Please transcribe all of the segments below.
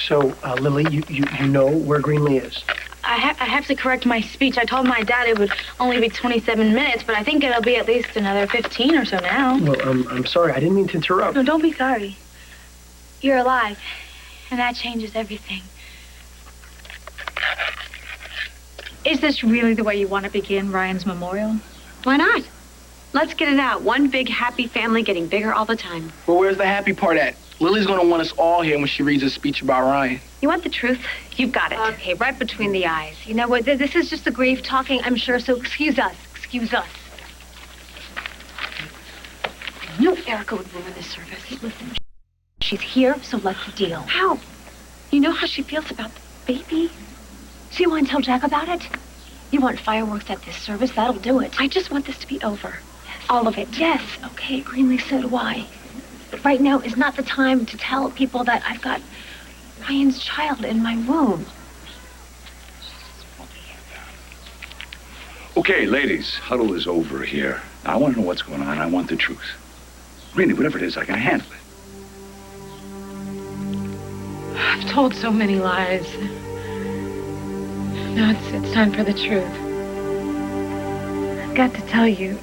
So, Lily, you know where Greenlee is? I have to correct my speech. I told my dad it would only be 27 minutes, but I think it'll be at least another 15 or so now. Well, I'm sorry. I didn't mean to interrupt. No, don't be sorry. You're alive, and that changes everything. Is this really the way you want to begin Ryan's memorial? Why not? Let's get it out. One big happy family getting bigger all the time. Well, where's the happy part at? Lily's gonna want us all here when she reads her speech about Ryan. You want the truth? You've got it. Okay, right between the eyes. You know what? This is just the grief talking, I'm sure, so excuse us. Excuse us. I knew Erica would ruin this service. Hey, listen, she's here, so let's deal. How? You know how she feels about the baby? So you want to tell Jack about it? You want fireworks at this service? That'll do it. I just want this to be over. Yes. All of it. Yes, okay, Greenlee, so do I. But right now is not the time to tell people that I've got Ryan's child in my womb. Okay, ladies, huddle is over here. I want to know what's going on. I want the truth. Really, whatever it is, I can handle it. I've told so many lies. Now it's time for the truth. I've got to tell you.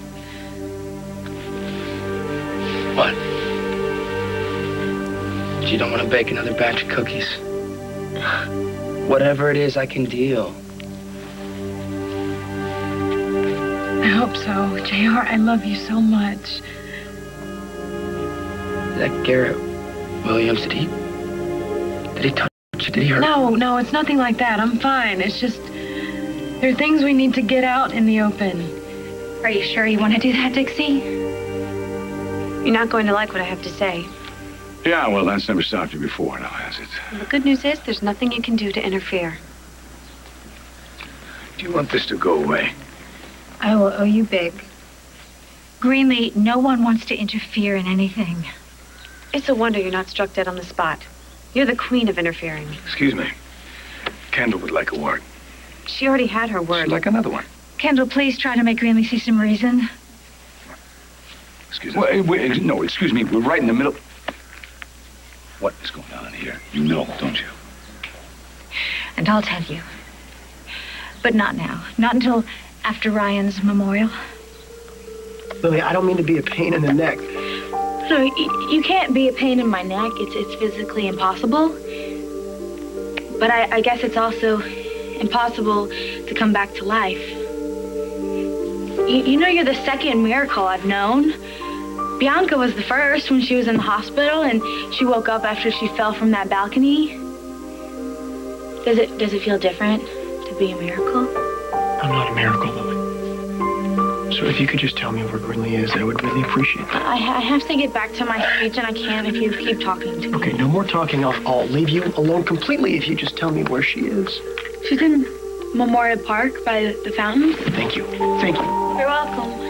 What? You don't want to bake another batch of cookies? Whatever it is, I can deal. I hope so. JR, I love you so much. That Garrett Williams, did he touch you? Did he hurt? No, it's nothing like that. I'm fine. It's just, there are things we need to get out in the open. Are you sure you want to do that, Dixie? You're not going to like what I have to say. Yeah, well, that's never stopped you before, now has it? Well, the good news is there's nothing you can do to interfere. Do you want this to go away? I will owe you big. Greenlee, no one wants to interfere in anything. It's a wonder you're not struck dead on the spot. You're the queen of interfering. Excuse me. Kendall would like a word. She already had her word. She'd like another one. Kendall, please try to make Greenlee see some reason. Excuse me. Wait, no, excuse me. We're right in the middle. What is going on here? You know, don't you? And I'll tell you. But not now. Not until after Ryan's memorial. Lily, I don't mean to be a pain in the neck. No, you can't be a pain in my neck. It's physically impossible. But I guess it's also impossible to come back to life. You know, you're the second miracle I've known. Bianca was the first when she was in the hospital, and she woke up after she fell from that balcony. Does it feel different to be a miracle? I'm not a miracle, Lily. So if you could just tell me where Greenlee is, I would really appreciate that. I have to get back to my speech, and I can't if you keep talking to me. Okay, no more talking. I'll leave you alone completely if you just tell me where she is. She's in Memorial Park by the fountains. Thank you. Thank you. You're welcome.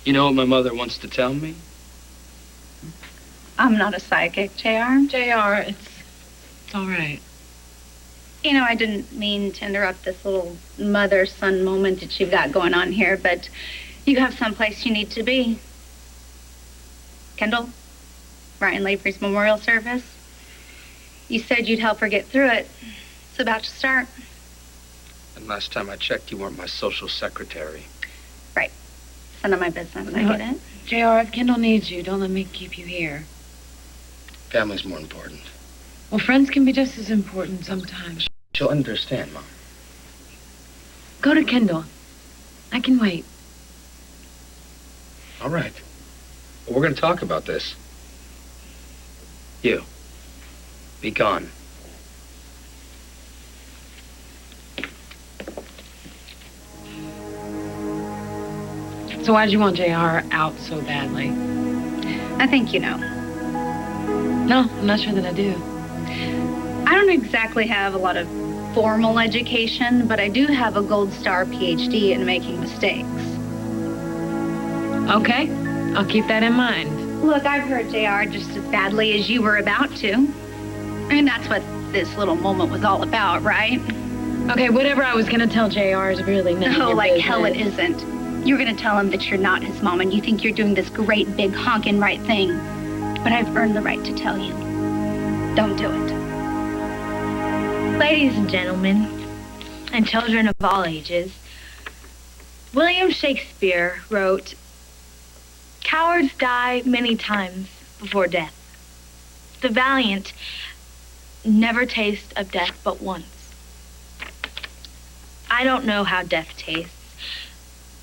You know what my mother wants to tell me? I'm not a psychic, JR. JR, it's all right. You know, I didn't mean to interrupt this little mother-son moment that you've got going on here, but you have someplace you need to be. Kendall, Ryan Lavery's memorial service. You said you'd help her get through it. It's about to start. And last time I checked, you weren't my social secretary. Right. It's none of my business. I get it. JR, if Kendall needs you, don't let me keep you here. Family's more important. Well, friends can be just as important sometimes. She'll understand, Mom. Go to Kendall. I can wait. All right. Well, we're going to talk about this. You. Be gone. So why did you want JR out so badly? I think you know. No, I'm not sure that I do. I don't exactly have a lot of formal education, but I do have a gold star PhD in making mistakes. Okay, I'll keep that in mind. Look, I've hurt JR just as badly as you were about to. I mean, that's what this little moment was all about, right? Okay, whatever I was gonna tell JR is really none of No, your like business. hell it isn't. You're gonna tell him that you're not his mom and you think you're doing this great big honkin' right thing. But I've earned the right to tell you. Don't do it. Ladies and gentlemen, and children of all ages, William Shakespeare wrote, "Cowards die many times before death. The valiant never taste of death but once." I don't know how death tastes,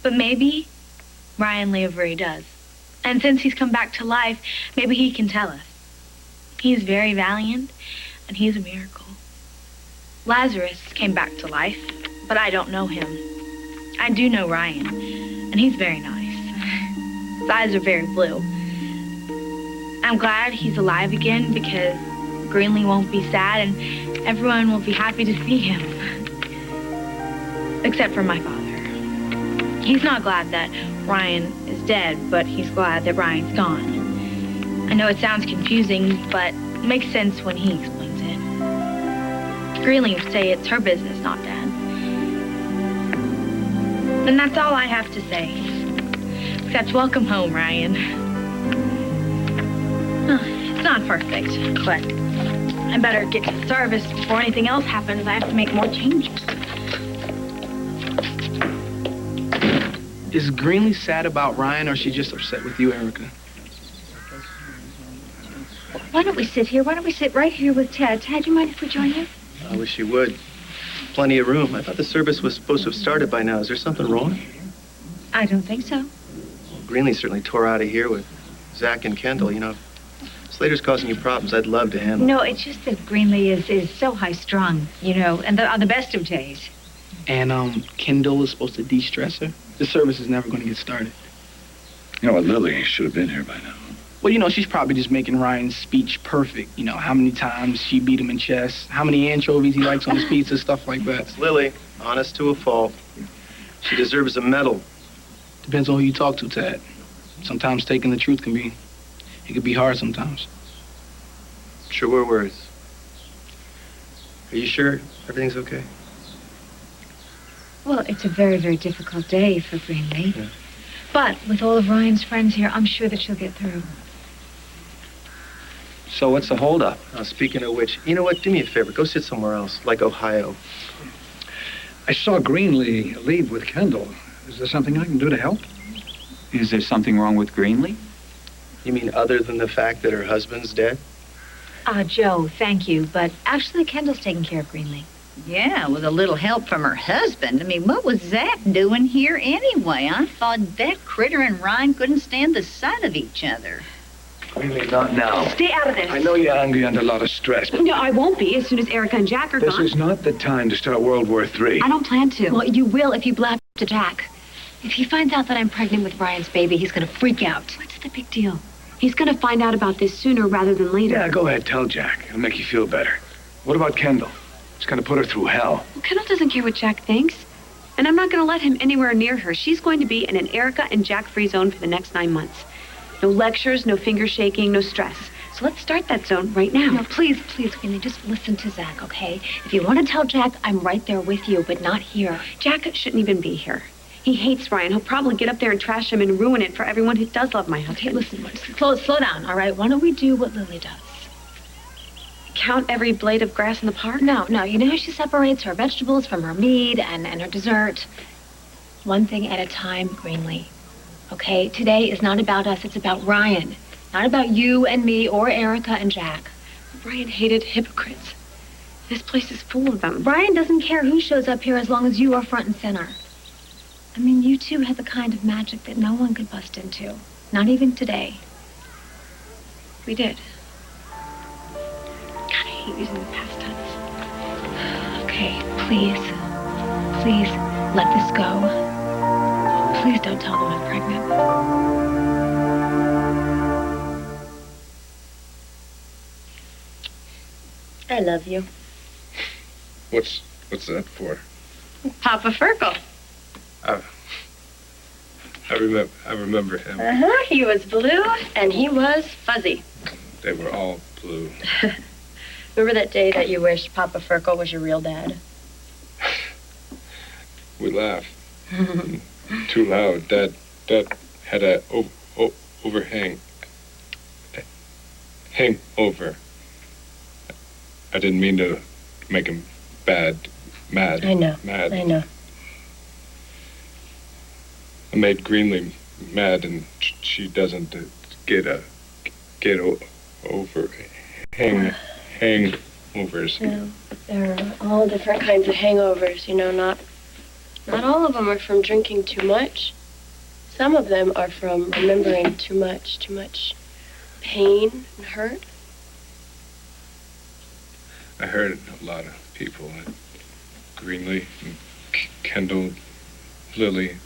but maybe Ryan Lavery does. And since he's come back to life, maybe he can tell us. He's very valiant, and he's a miracle. Lazarus came back to life, but I don't know him. I do know Ryan, and he's very nice. His eyes are very blue. I'm glad he's alive again because Greenlee won't be sad and everyone will be happy to see him. Except for my father. He's not glad that Ryan is dead, but he's glad that Ryan's gone. I know it sounds confusing, but it makes sense when he explains it. Greenlee would say it's her business, not Dad. And that's all I have to say. Except welcome home, Ryan. It's not perfect, but I better get to service before anything else happens. I have to make more changes. Is Greenlee sad about Ryan, or is she just upset with you, Erica? Why don't we sit here? Why don't we sit right here with Ted? Ted, you mind if we join you? I wish you would. Plenty of room. I thought the service was supposed to have started by now. Is there something wrong? I don't think so. Greenlee certainly tore out of here with Zach and Kendall. You know, if Slater's causing you problems, I'd love to handle. No, it's just that Greenlee is so high-strung, you know, and on the best of days. And Kendall is supposed to de-stress her? The service is never going to get started. You know what, Lily should have been here by now. Well, you know, she's probably just making Ryan's speech perfect. You know, how many times she beat him in chess, how many anchovies he likes on his pizza, stuff like that. It's Lily, honest to a fault. She deserves a medal. Depends on who you talk to, Ted. Sometimes taking the truth can be hard sometimes. Sure were words. Are you sure everything's okay? Well, it's a very, very difficult day for Greenlee. Yeah. But with all of Ryan's friends here, I'm sure that she'll get through. So what's the holdup? Speaking of which, you know what? Do me a favor. Go sit somewhere else, like Ohio. I saw Greenlee leave with Kendall. Is there something I can do to help? Is there something wrong with Greenlee? You mean other than the fact that her husband's dead? Joe, thank you. But actually, Kendall's taking care of Greenlee. Yeah, with a little help from her husband. I mean, what was Zach doing here anyway? I thought that critter and Ryan couldn't stand the sight of each other. Really, not now. Stay out of this. I know you're angry under a lot of stress, but No, I won't be as soon as Erica and Jack are this gone. is not the time to start World War III. I don't plan to. Well, you will if you blab to Jack. If he finds out that I'm pregnant with Ryan's baby, he's going to freak out. What's the big deal? He's going to find out about this sooner rather than later. Yeah, go ahead, tell Jack. It'll make you feel better. What about Kendall? It's gonna put her through hell. Well, Kendall doesn't care what Jack thinks. And I'm not going to let him anywhere near her. She's going to be in an Erica and Jack free zone for the next 9 months. No lectures, no finger shaking, no stress. So let's start that zone right now. No, please, Greenlee, just listen to Zach, okay? If you want to tell Jack, I'm right there with you, but not here. Jack shouldn't even be here. He hates Ryan. He'll probably get up there and trash him and ruin it for everyone who does love my husband. Okay, listen, slow down, all right? Why don't we do what Lily does? Count every blade of grass in the park? No, you know how she separates her vegetables from her meat and her dessert? One thing at a time, Greenlee. Okay, today is not about us, it's about Ryan. Not about you and me or Erica and Jack. Ryan hated hypocrites. This place is full of them. Ryan doesn't care who shows up here as long as you are front and center. I mean, you two had the kind of magic that no one could bust into. Not even today. We did. God, I hate using the past tense. Okay, please. Please, let this go. Please don't tell them I'm pregnant. I love you. What's that for? Papa Ferkel. I remember him. Uh-huh. He was blue and he was fuzzy. They were all blue. Remember that day that you wished Papa Ferkel was your real dad? We laughed. Too loud. Dad had a hangover. I didn't mean to make him mad. I know. Mad. I know. I made Greenlee mad, and she doesn't get over hangovers. Yeah, there are all different kinds of hangovers. You know, not all of them are from drinking too much. Some of them are from remembering too much pain and hurt. I heard a lot of people, Greenlee, and Kendall, Lily,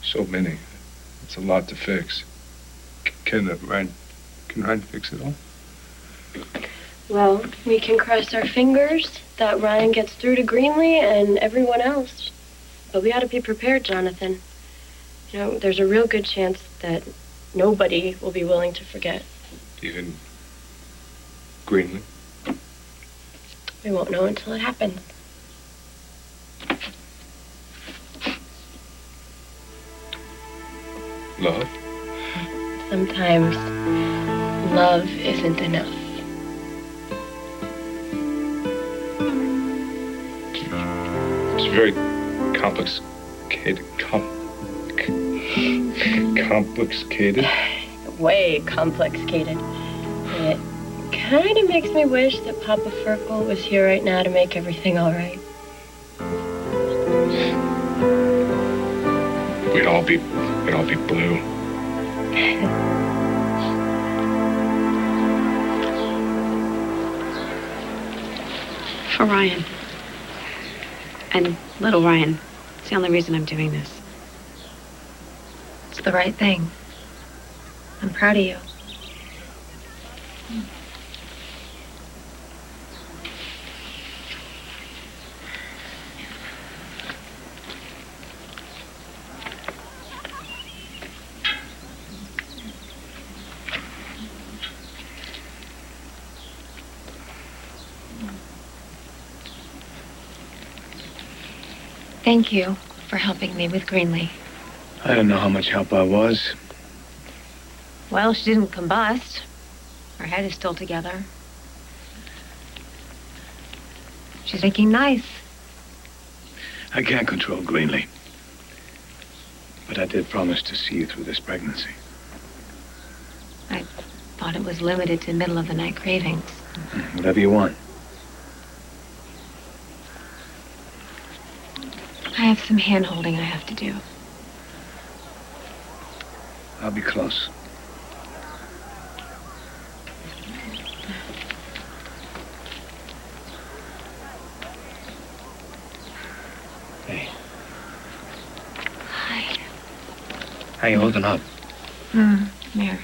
so many. It's a lot to fix. Can Ryan fix it all? Well, we can cross our fingers that Ryan gets through to Greenlee and everyone else. But we ought to be prepared, Jonathan. You know, there's a real good chance that nobody will be willing to forget. Even Greenlee? We won't know until it happens. Love? Sometimes love isn't enough. It's very complicated. Complicated? Way complicated. It kind of makes me wish that Papa Ferkel was here right now to make everything all right. We'd all be blue. For Ryan. And little Ryan. It's the only reason I'm doing this. It's the right thing. I'm proud of you. Thank you for helping me with Greenlee. I don't know how much help I was. Well, she didn't combust. Her head is still together. She's making nice. I can't control Greenlee. But I did promise to see you through this pregnancy. I thought it was limited to middle-of-the-night cravings. Whatever you want. I have some hand-holding I have to do. I'll be close. Hey. Hi. How you holding up? Here.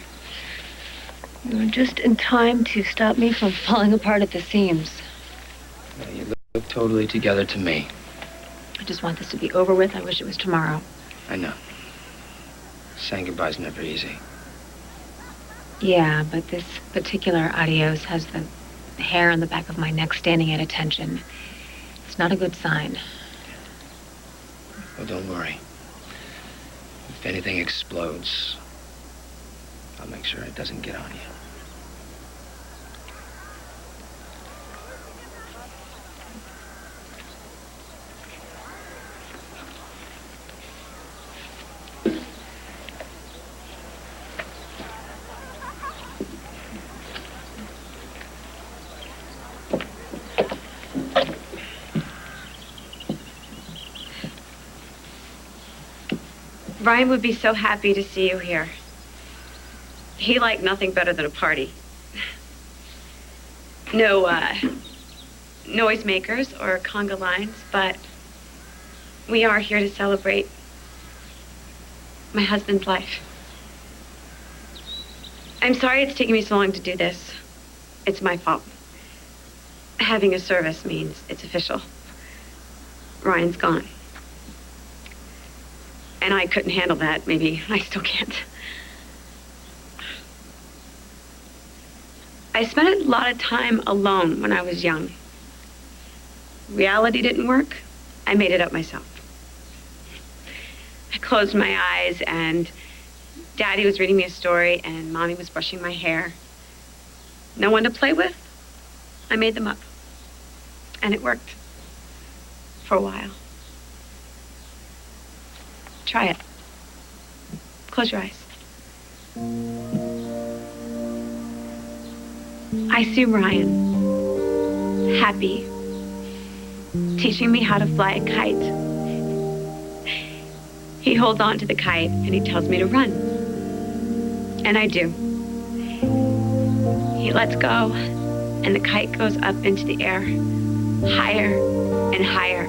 You were just in time to stop me from falling apart at the seams. You look totally together to me. I just want this to be over with. I wish it was tomorrow. I know. Saying goodbye's never easy. Yeah, but this particular adios has the hair on the back of my neck standing at attention. It's not a good sign. Well, don't worry. If anything explodes, I'll make sure it doesn't get on you. Ryan would be so happy to see you here. He liked nothing better than a party. No, noisemakers or conga lines, but we are here to celebrate my husband's life. I'm sorry it's taken me so long to do this. It's my fault. Having a service means it's official. Ryan's gone. And I couldn't handle that. Maybe I still can't. I spent a lot of time alone when I was young. Reality didn't work. I made it up myself. I closed my eyes and Daddy was reading me a story and Mommy was brushing my hair. No one to play with. I made them up. And it worked. For a while. Try it. Close your eyes. I see Ryan. Happy. Teaching me how to fly a kite. He holds on to the kite and he tells me to run. And I do. He lets go and the kite goes up into the air, higher and higher.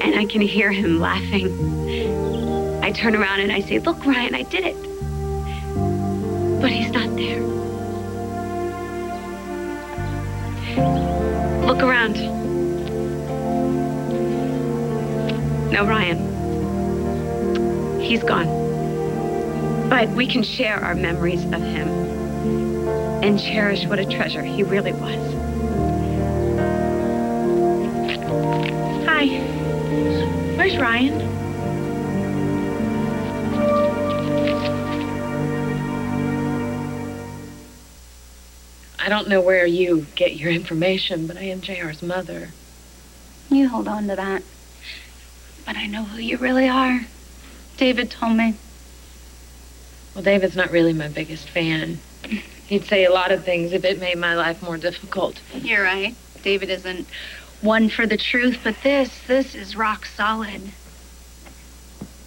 And I can hear him laughing. I turn around and I say, "Look, Ryan, I did it." But he's not there. Look around. No, Ryan. He's gone. But we can share our memories of him and cherish what a treasure he really was. Hi. Where's Ryan? I don't know where you get your information, but I am JR's mother. You hold on to that. But I know who you really are. David told me. Well, David's not really my biggest fan. He'd say a lot of things if it made my life more difficult. You're right. David isn't one for the truth, but this is rock solid.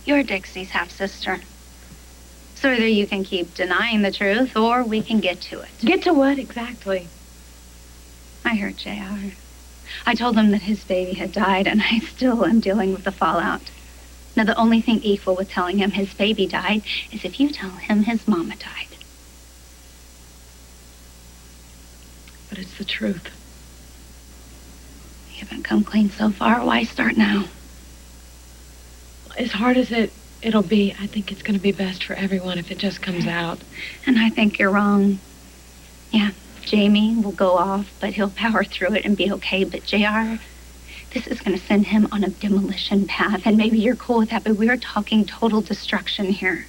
You're Dixie's half-sister. So either you can keep denying the truth, or we can get to it. Get to what, exactly? I heard JR. I told him that his baby had died, and I still am dealing with the fallout. Now, the only thing equal with telling him his baby died is if you tell him his mama died. But it's the truth. You haven't come clean so far. Why start now? As hard as it'll be, I think it's going to be best for everyone if it just comes out. And I think you're wrong. Yeah, Jamie will go off, but he'll power through it and be okay. But JR, this is going to send him on a demolition path. And maybe you're cool with that, but we're talking total destruction here.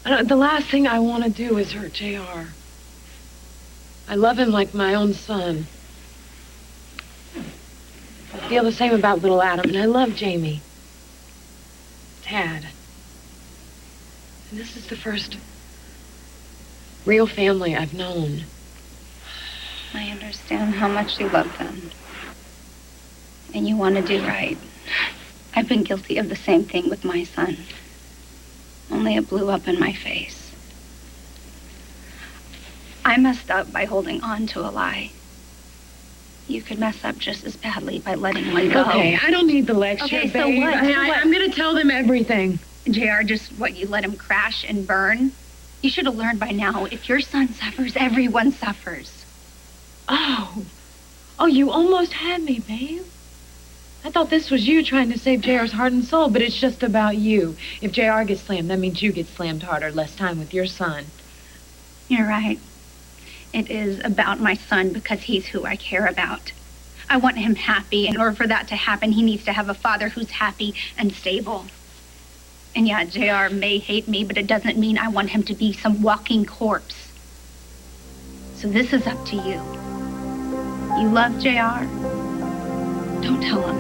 The last thing I want to do is hurt JR. I love him like my own son. I feel the same about little Adam, and I love Jamie. Tad. And this is the first real family I've known. I understand how much you love them. And you want to do right. I've been guilty of the same thing with my son. Only it blew up in my face. I messed up by holding on to a lie. You could mess up just as badly by letting one go. Okay, I don't need the lecture, Okay, so babe. what? I'm going to tell them everything. JR, just what, you let him crash and burn? You should have learned by now, if your son suffers, everyone suffers. Oh, you almost had me, babe. I thought this was you trying to save JR's heart and soul, but it's just about you. If JR gets slammed, that means you get slammed harder, less time with your son. You're right. It is about my son because he's who I care about. I want him happy. In order for that to happen, he needs to have a father who's happy and stable. And yeah, JR may hate me, but it doesn't mean I want him to be some walking corpse. So this is up to you. You love JR? Don't tell him.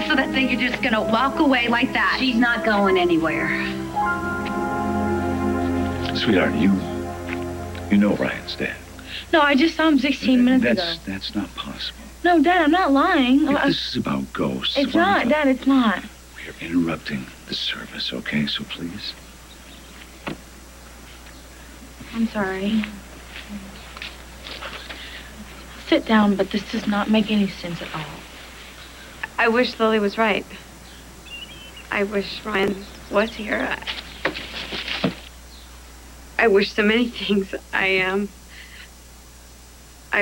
So that's it, you're just gonna walk away like that? She's not going anywhere. Sweetheart, you know Ryan's dead. No, I just saw him 16 minutes ago. That's not possible. No, Dad, I'm not lying. If this is about ghosts. It's not, Dad, it's not. We You're interrupting the service, okay? So please. I'm sorry. Sit down, but this does not make any sense at all. I wish Lily was right. I wish Ryan was here. I wish so many things. I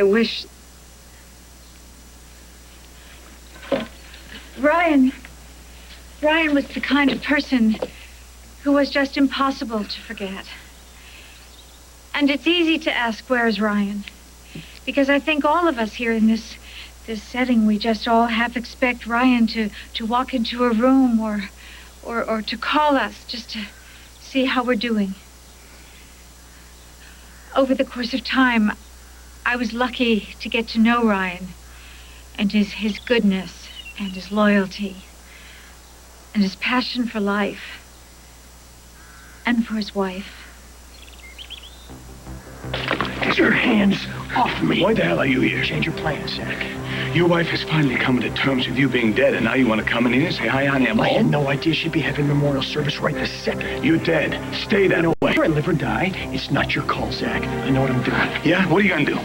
wish... Ryan was the kind of person who was just impossible to forget. And it's easy to ask, where's Ryan? Because I think all of us here in this setting, we just all half expect Ryan to walk into a room or to call us just to see how we're doing. Over the course of time, I was lucky to get to know Ryan and his goodness and his loyalty and his passion for life and for his wife. Get your hands off me. Why the hell are you here? Change your plans, Zach. Your wife has finally come to terms with you being dead, and now you want to come in here and say, hi, honey, I'm home? I had no idea she'd be having memorial service right this second. You're dead. Stay that way. Whether I live or die, it's not your call, Zach. I know what I'm doing. Yeah? What are you going to do?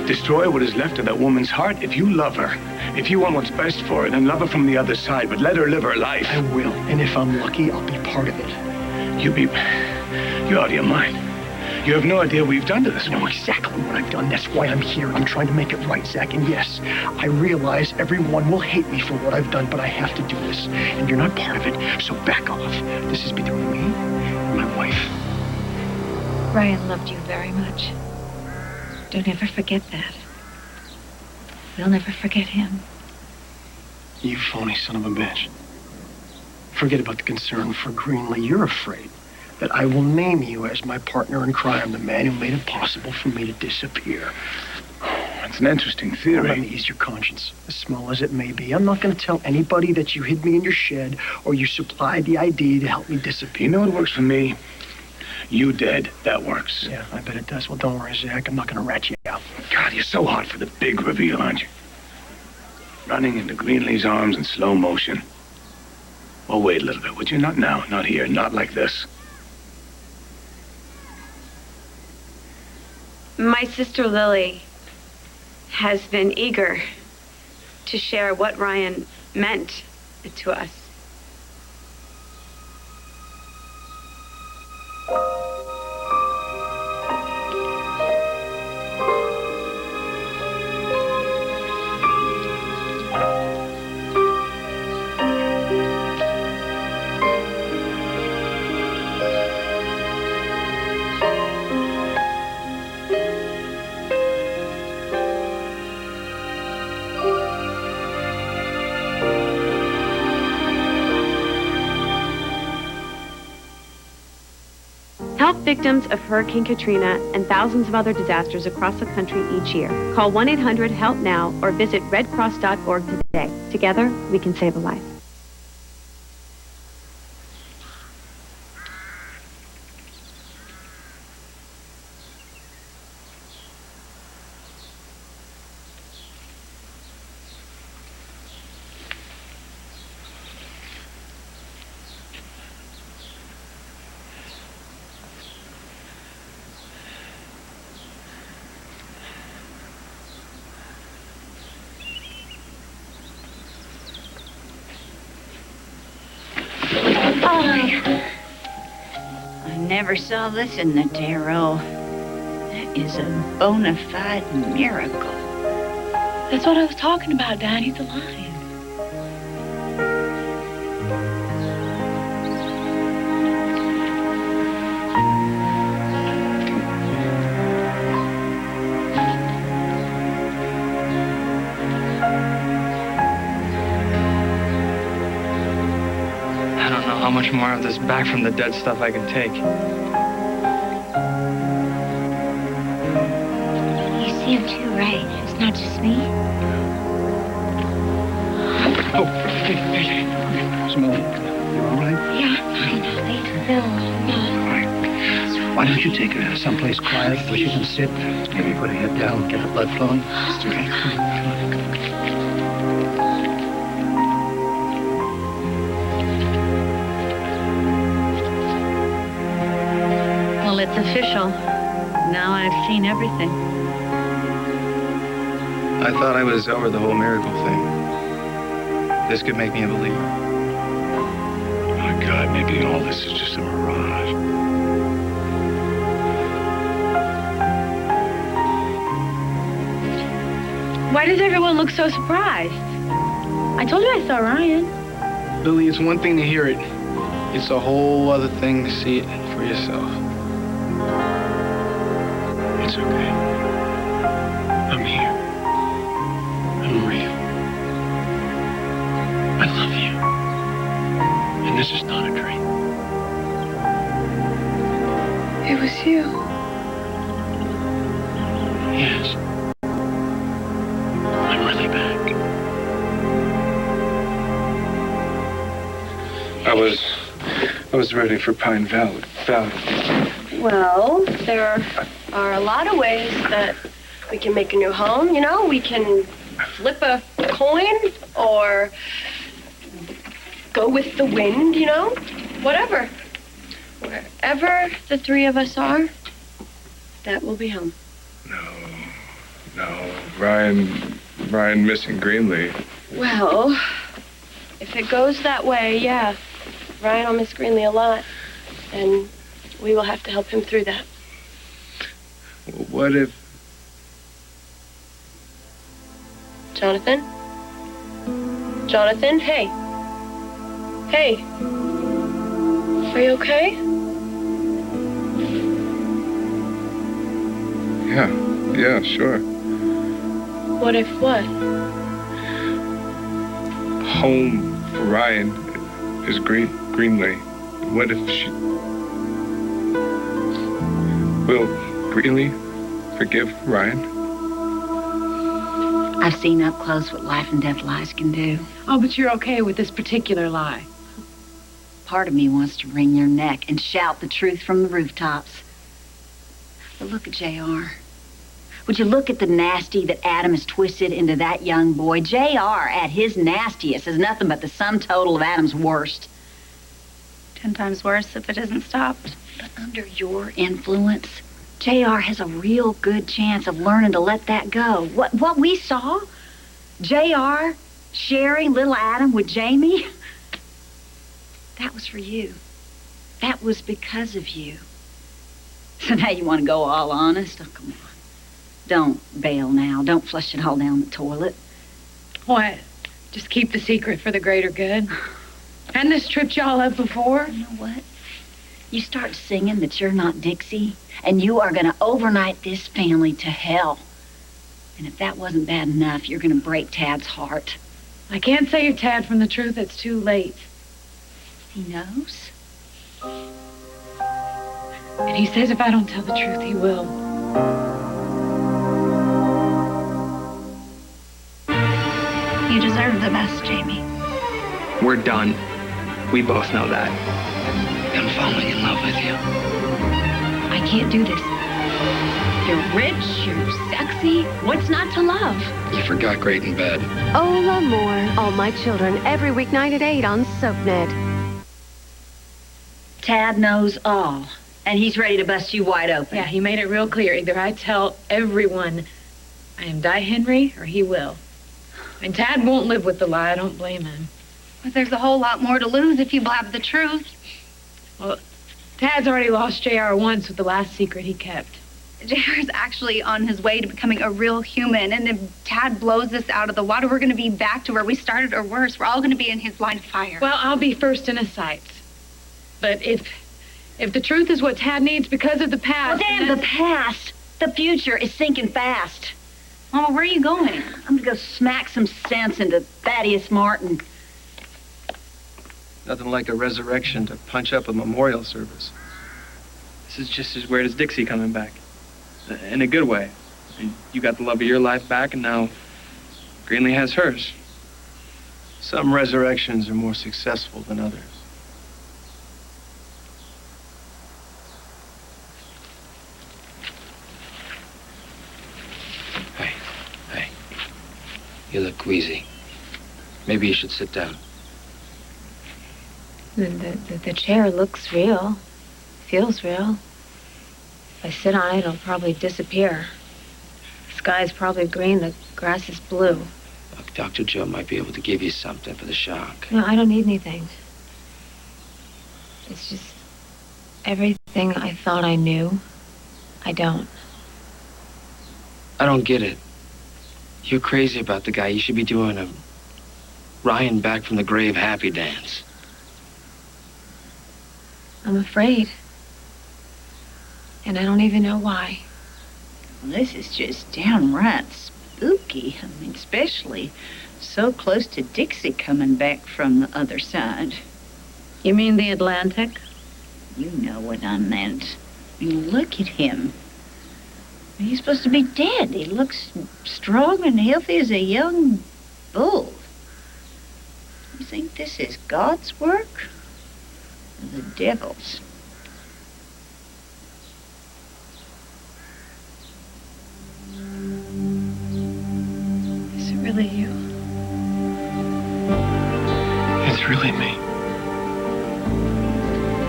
Destroy what is left of that woman's heart? If you love her, if you want what's best for her, then love her from the other side, but let her live her life. I will, and if I'm lucky, I'll be part of it. You're out of your mind. You have no idea what we've done to this woman. I know exactly what I've done. That's why I'm here. I'm trying to make it right, Zach. And yes, I realize everyone will hate me for what I've done, but I have to do this. And you're not part of it, so back off. This is between me and my wife. Ryan loved you very much. Don't ever forget that. We'll never forget him. You phony son of a bitch. Forget about the concern for Greenlee. You're afraid that I will name you as my partner in crime, the man who made it possible for me to disappear. That's an interesting theory. Let me ease your conscience, as small as it may be. I'm not going to tell anybody that you hid me in your shed or you supplied the ID to help me disappear. You know what works for me? You dead. That works. Yeah, I bet it does. Well, don't worry, Zach. I'm not going to rat you out. God, you're so hot for the big reveal, aren't you? Running into Greenlee's arms in slow motion. Well, wait a little bit, would you? Not now, not here, not like this. My sister Lily has been eager to share what Ryan meant to us. Help victims of Hurricane Katrina and thousands of other disasters across the country each year. Call 1-800-HELP-NOW or visit redcross.org today. Together, we can save a life. I never saw this in the tarot. That is a bona fide miracle. That's what I was talking about, Dad. He's alive. How much more of this back from the dead stuff I can take. You see him too, right? It's not just me. Oh, hey. Smell. You all right? Yeah, I'm fine. No. All right. Why don't you take her someplace quiet where she can sit? Maybe put her head down, get the blood flowing. Okay. It's official. Now I've seen everything. I thought I was over the whole miracle thing. This could make me a believer. My God, maybe all this is just a mirage. Why does everyone look so surprised? I told you I saw Ryan. Billy, it's one thing to hear it. It's a whole other thing to see it for yourself. It's okay. I'm here. I'm real. I love you. And this is not a dream. It was you. Yes. I'm really back. I was ready for Pine Valley. Well, there are a lot of ways that we can make a new home, you know? We can flip a coin or go with the wind, you know? Whatever. Wherever the three of us are, that will be home. No, Ryan missing Greenlee. Well, if it goes that way, yeah. Ryan will miss Greenlee a lot, and we will have to help him through that. What if... Jonathan? Jonathan, hey. Hey. Are you okay? Yeah, sure. What if what? Home for Ryan is Greenlee. What if she... Will Greenlee forgive Ryan? I've seen up close what life and death lies can do. Oh, but you're okay with this particular lie. Part of me wants to wring your neck and shout the truth from the rooftops. But look at JR. Would you look at the nasty that Adam has twisted into that young boy? JR, at his nastiest, is nothing but the sum total of Adam's worst. 10 times worse if it isn't stopped. But under your influence, JR has a real good chance of learning to let that go. What we saw, JR sharing little Adam with Jamie, that was for you. That was because of you. So now you want to go all honest? Oh, come on. Don't bail now. Don't flush it all down the toilet. What? Just keep the secret for the greater good? Hadn't this tripped y'all up before? You know what? You start singing that you're not Dixie, and you are going to overnight this family to hell. And if that wasn't bad enough, you're going to break Tad's heart. I can't save Tad from the truth. It's too late. He knows? And he says if I don't tell the truth, he will. You deserve the best, Jamie. We're done. We both know that. I'm falling in love with you. I can't do this. You're rich, you're sexy. What's not to love? You forgot Great in Bed. Oh, L'Amour. All My Children, every weeknight at 8 on SoapNet. Tad knows all, and he's ready to bust you wide open. Yeah, he made it real clear. Either I tell everyone I am Di Henry, or he will. And Tad won't live with the lie. I don't blame him. But there's a whole lot more to lose if you blab the truth. Well, Tad's already lost JR once with the last secret he kept. JR is actually on his way to becoming a real human, and if Tad blows this out of the water, we're going to be back to where we started, or worse. We're all going to be in his line of fire. Well, I'll be first in his sights. But if the truth is what Tad needs because of the past... Well, damn the past! The future is sinking fast. Mama, where are you going? I'm going to go smack some sense into Thaddeus Martin. Nothing like a resurrection to punch up a memorial service. This is just as weird as Dixie coming back. In a good way. And you got the love of your life back, and now Greenlee has hers. Some resurrections are more successful than others. Hey. You look queasy. Maybe you should sit down. The chair looks real. Feels real. If I sit on it, it'll probably disappear. The sky's probably green, the grass is blue. Look, Dr. Joe might be able to give you something for the shock. No, I don't need anything. It's just everything I thought I knew, I don't. I don't get it. You're crazy about the guy. You should be doing a Ryan back from the grave happy dance. I'm afraid. And I don't even know why. Well, this is just downright spooky. I mean, especially so close to Dixie coming back from the other side. You mean the Atlantic? You know what I meant. I mean, look at him. He's supposed to be dead. He looks strong and healthy as a young bull. You think this is God's work? Or the devil's? Is it really you? It's really me.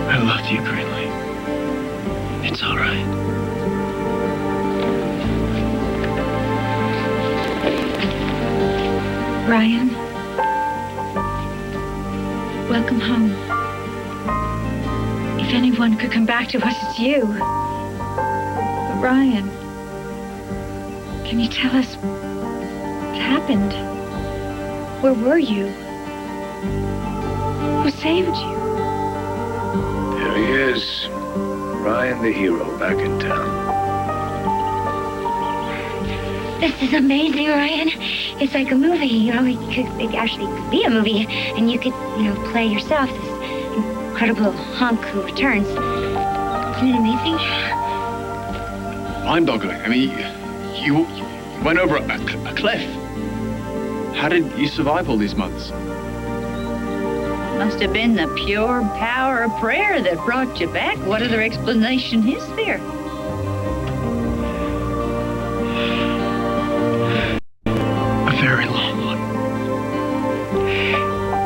I loved you, Greenlee. It's all right. Ryan, welcome home. If anyone could come back to us, it's you. But Ryan, can you tell us what happened? Where were you? Who saved you? There he is. Ryan the hero back in town. This is amazing, Ryan. It's like a movie, you know. It actually could be a movie, and you could, play yourself, this incredible hunk who returns. Isn't it amazing? Mind-boggling. I mean, you went over a cliff. How did you survive all these months? Must have been the pure power of prayer that brought you back. What other explanation is there? A very long one.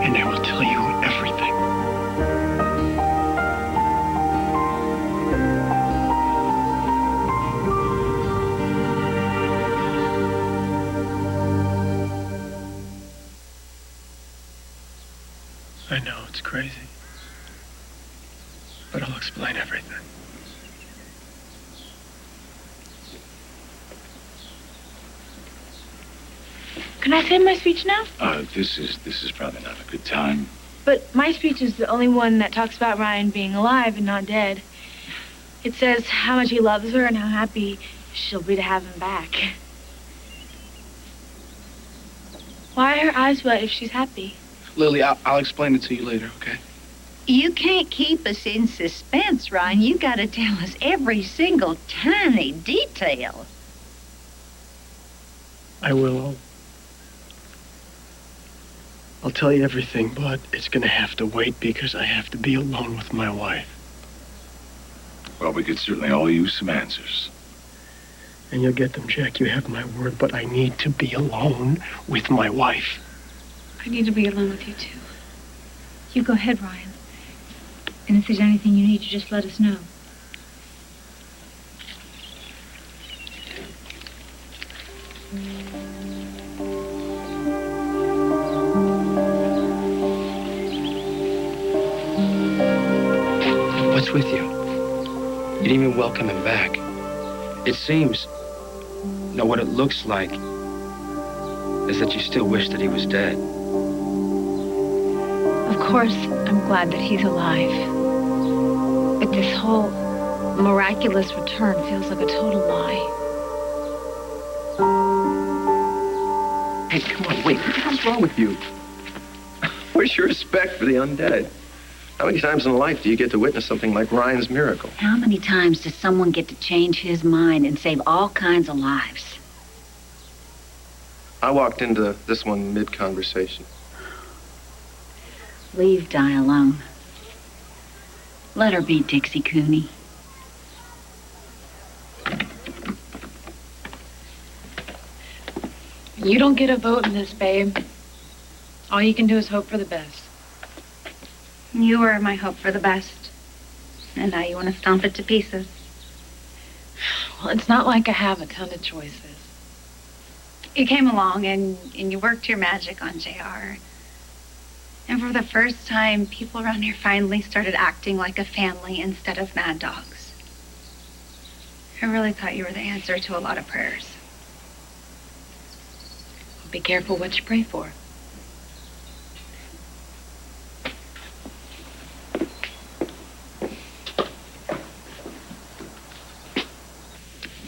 And I will tell you everything. I know it's crazy. But I'll explain everything. Can I say my speech now? This is probably not a good time. But my speech is the only one that talks about Ryan being alive and not dead. It says how much he loves her and how happy she'll be to have him back. Why are her eyes wet if she's happy? Lily, I'll explain it to you later, okay? You can't keep us in suspense, Ryan. You gotta tell us every single tiny detail. I will. I'll tell you everything, but it's gonna have to wait because I have to be alone with my wife. Well, we could certainly all use some answers. And you'll get them, Jack. You have my word, but I need to be alone with my wife. I need to be alone with you, too. You go ahead, Ryan. And if there's anything you need, you just let us know. What's with you? You didn't even welcome him back. It seems, what it looks like is that you still wish that he was dead. Of course, I'm glad that he's alive. But this whole miraculous return feels like a total lie. Hey, come on, wait. What the hell's wrong with you? Where's your respect for the undead? How many times in life do you get to witness something like Ryan's miracle? How many times does someone get to change his mind and save all kinds of lives? I walked into this one mid-conversation. Leave Di alone. Let her be Dixie Cooney. You don't get a vote in this, babe. All you can do is hope for the best. You were my hope for the best. And now you want to stomp it to pieces. Well, it's not like I have a ton of choices. You came along and you worked your magic on JR. And for the first time, people around here finally started acting like a family instead of mad dogs. I really thought you were the answer to a lot of prayers. Be careful what you pray for.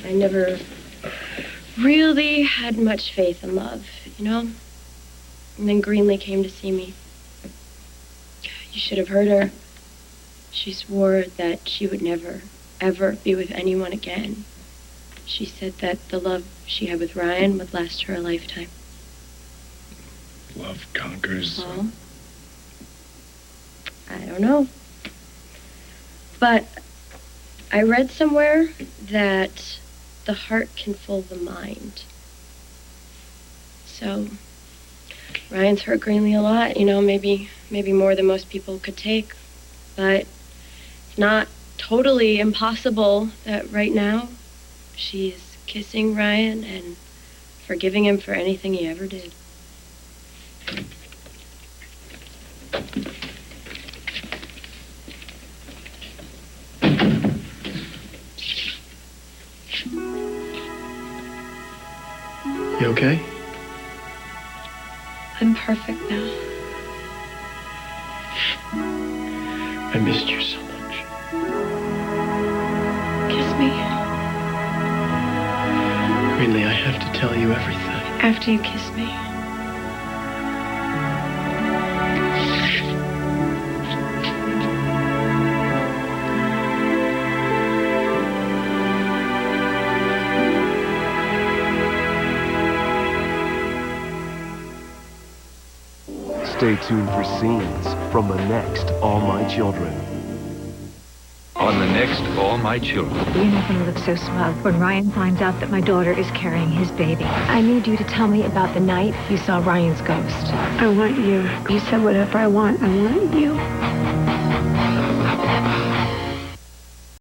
I never really had much faith in love, you know? And then Greenlee came to see me. You should have heard her. She swore that she would never, ever be with anyone again. She said that the love she had with Ryan would last her a lifetime. Love conquers. Well, I don't know. But I read somewhere that the heart can fool the mind. So Ryan's hurt Greenlee a lot, you know, maybe more than most people could take. But it's not totally impossible that right now she's kissing Ryan and forgiving him for anything he ever did. You okay? I'm perfect now. I missed you so much. Kiss me. Greenlee, I have to tell you everything. After you kiss me. Stay tuned for scenes from the next All My Children. On the next All My Children. You're not going to look so smug when Ryan finds out that my daughter is carrying his baby. I need you to tell me about the night you saw Ryan's ghost. I want you. You said whatever I want you.